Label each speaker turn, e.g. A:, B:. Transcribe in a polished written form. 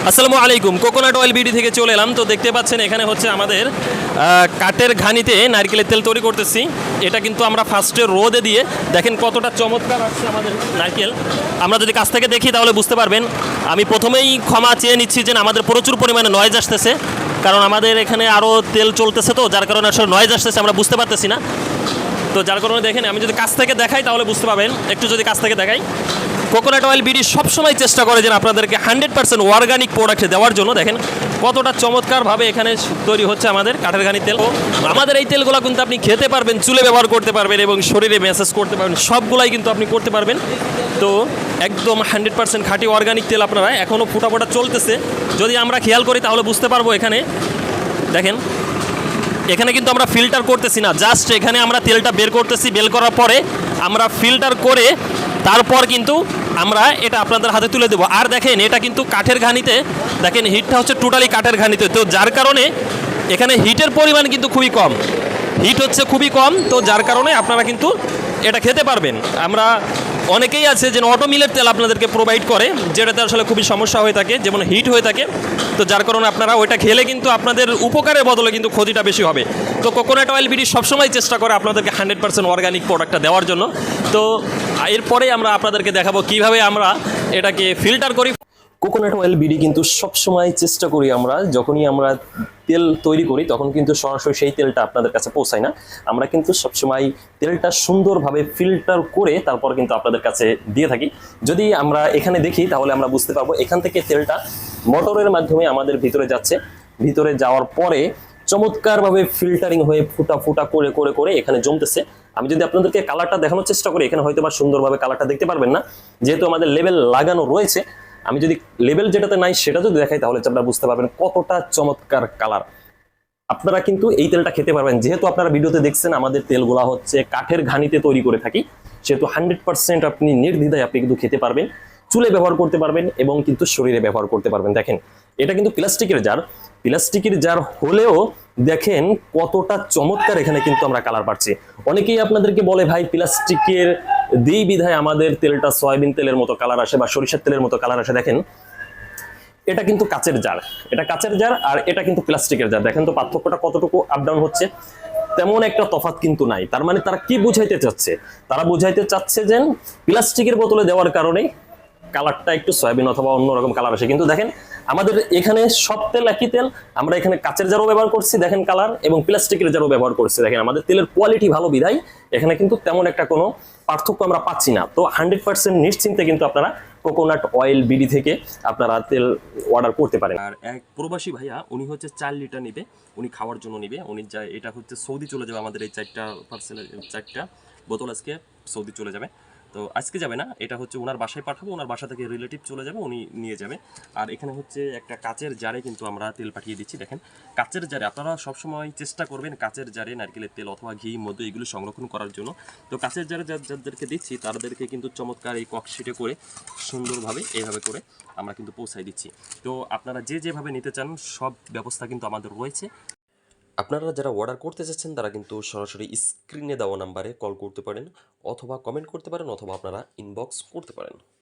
A: আসসালামু আলাইকুম। Coconut oil BD থেকে চলে এলাম। তো দেখতে পাচ্ছেন এখানে হচ্ছে আমাদের কাঠের ঘানিতে নারকেলের তেল তৈরি করতেছি। এটা কিন্তু আমরা ফার্স্টে রোদে দিয়ে দেখেন কতটা চমৎকার আসছে আমাদের নারকেল। আমরা যদি কাছ থেকে দেখি তাহলে বুঝতে পারবেন। আমি প্রথমেই ক্ষমা চেয়ে নিচ্ছি যে আমাদের প্রচুর পরিমাণে নয়েজ আসতেছে, কারণ আমাদের এখানে আরও তেল চলতেছে, তো যার কারণে আসলে নয়েজ আসতেছে, আমরা বুঝতে পারতেছি না। তো যার কারণে দেখেন আমি যদি কাছ থেকে দেখাই তাহলে বুঝতে পারবেন। একটু যদি কাছ থেকে দেখাই, কোকোনাট অয়েল বিডি সবসময় চেষ্টা করে যে আপনাদেরকে 100% অর্গানিক প্রোডাক্ট দেওয়ার জন্য। দেখেন কতটা চমৎকারভাবে এখানে তৈরি হচ্ছে আমাদের কাঠের ঘানির তেল। আমাদের এই তেলগুলো কিন্তু আপনি খেতে পারবেন, চুলে ব্যবহার করতে পারবেন এবং শরীরে ম্যাসাজ করতে পারবেন, সবগুলাই কিন্তু আপনি করতে পারবেন। তো একদম 100% খাঁটি অর্গানিক তেল আপনারা এখনও ফোটা ফোটা চলতেছে। যদি আমরা খেয়াল করি তাহলে বুঝতে পারবো। এখানে দেখেন, এখানে কিন্তু আমরা ফিল্টার করতেছি না, জাস্ট এখানে আমরা তেলটা বের করতেছি। বের করার পরে আমরা ফিল্টার করে তারপর কিন্তু আমরা এটা আপনাদের হাতে তুলে দেবো। আর দেখেন এটা কিন্তু কাঠের ঘানিতে, দেখেন হিটটা হচ্ছে টোটালি কাঠের ঘানিতে, তো যার কারণে এখানে হিটের পরিমাণ কিন্তু খুবই কম, হিট হচ্ছে খুবই কম। তো যার কারণে আপনারা কিন্তু এটা খেতে পারবেন। আমরা অনেকেই আছে যে অটো মিলের তেল আপনাদেরকে প্রোভাইড করে, যেটাতে আসলে খুবই সমস্যা হয়ে থাকে, যেমন হিট হয়ে থাকে। তো যার কারণে আপনারা ওইটা খেলে কিন্তু আপনাদের উপকারের বদলে কিন্তু ক্ষতিটা বেশি হবে। তো কোকোনাট অয়েল বিডি সবসময় চেষ্টা করে আপনাদেরকে 100% অর্গানিক প্রোডাক্টটা দেওয়ার জন্য। তো এরপরে আমরা আপনাদেরকে দেখাবো কিভাবে আমরা এটাকে ফিল্টার করি। কোকোনাট অয়েল বিডি কিন্তু সবসময় চেষ্টা করি আমরা, যখনই আমরা তেল তৈরি করি তখন কিন্তু সরাসরি সেই তেলটা আপনাদের কাছে পৌঁছায় না। আমরা কিন্তু সবসময় তেলটা সুন্দরভাবে ফিল্টার করে তারপর কিন্তু আপনাদের কাছে দিয়ে থাকি। যদি আমরা এখানে দেখি তাহলে আমরা বুঝতে পারবো এখান থেকে তেলটা মোটরের মাধ্যমে আমাদের ভিতরে যাচ্ছে। ভিতরে যাওয়ার পরে চমৎকারভাবে ফিল্টারিং হয়ে ফুটা ফুটা করে করে করে এখানে জমতেছে। আমি যদি আপনাদেরকে কালারটা দেখানোর চেষ্টা করি, এখানে হয়তো বা সুন্দরভাবে কালারটা দেখতে পারবেন না, যেহেতু আমাদের লেবেল লাগানো রয়েছে। আমি যদি লেবেল যেটাতে নাই সেটা যদি দেখাই তাহলে আপনারা বুঝতে পারবেন কতটা চমৎকার কালার। আপনারা কিন্তু এই তেলটা খেতে পারবেন, যেহেতু আপনারা ভিডিওতে দেখছেন আমাদের তেলগুলা হচ্ছে কাঠের ঘানিতে তৈরি করে থাকি, সেহেতু 100% আপনি নির্দ্বিধায় আপনি কিন্তু খেতে পারবেন, চুলে ব্যবহার করতে পারবেন এবং কিন্তু শরীরে ব্যবহার করতে পারবেন। দেখেন এটা কিন্তু প্লাস্টিকের জার, প্লাস্টিকের জার হলেও দেখেন কতটা চমৎকার এখানে কিন্তু আমরা কালার পাচ্ছি। অনেকেই আপনাদেরকে বলে ভাই প্লাস্টিকের দিই বিধায় আমাদের তেলটা সয়াবিন তেলের মতো কালার আসে বা সরিষার তেলের মতো কালার আসে। দেখেন এটা কিন্তু কাচের জার, এটা কাচের জার আর এটা কিন্তু প্লাস্টিকের জার। দেখেন তো পার্থক্যটা কতটুকু আপ ডাউন হচ্ছে, তেমন একটা তফাৎ কিন্তু নাই। তার মানে তারা কি বুঝাইতে চাচ্ছে? তারা বুঝাইতে চাচ্ছে যে প্লাস্টিকের বোতলে দেওয়ার কারণে কালারটা একটু সয়াবিন অথবা অন্যরকম কালার আসে। কিন্তু দেখেন আমাদের এখানে সব তেল একই তেল, আমরা এখানে কাচের জারও ব্যবহার করছি দেখেন কালার, এবং প্লাস্টিকের জারও ব্যবহার করছি। দেখেন আমাদের তেলের কোয়ালিটি ভালো বিধায় এখানে কিন্তু তেমন একটা কোনো পার্থক্য আমরা পাচ্ছি না। তো 100% নিশ্চিন্তে কিন্তু আপনারা কোকোনাট অয়েল বিডি থেকে আপনারা তেল অর্ডার করতে পারেন। আর এক প্রবাসী ভাইয়া, উনি হচ্ছে 4 লিটার নিবে, উনি খাওয়ার জন্য নিবে। উনি এটা হচ্ছে সৌদি চলে যাবে। আমাদের এই 4টা পার্সেলের 4টা বোতল আজকে সৌদি চলে যাবে। তো আজকে যাবে না, এটা হচ্ছে ওনার বাসায় পাঠাবো, ওনার বাসা থেকে রিলেটিভ চলে যাবে, উনি নিয়ে যাবে। আর এখানে হচ্ছে একটা কাচের জারে কিন্তু আমরা তেল পাঠিয়ে দিচ্ছি। দেখেন কাচের জারে আপনারা সবসময় চেষ্টা করবেন কাচের জারে নারকেলের তেল অথবা ঘি মধু এগুলো সংরক্ষণ করার জন্য। তো কাচের জারে যাদেরকে দিচ্ছি তাদেরকে কিন্তু চমৎকার এই ককশিটে করে সুন্দরভাবে এইভাবে করে আমরা কিন্তু পৌঁছাই দিচ্ছি। তো আপনারা যেভাবে নিতে চান সব ব্যবস্থা কিন্তু আমাদের রয়েছে। আপনারা যারা অর্ডার করতে চাচ্ছেন তারা কিন্তু সরাসরি স্ক্রিনে দেওয়া নাম্বারে কল করতে পারেন, অথবা কমেন্ট করতে পারেন, অথবা আপনারা ইনবক্স করতে পারেন।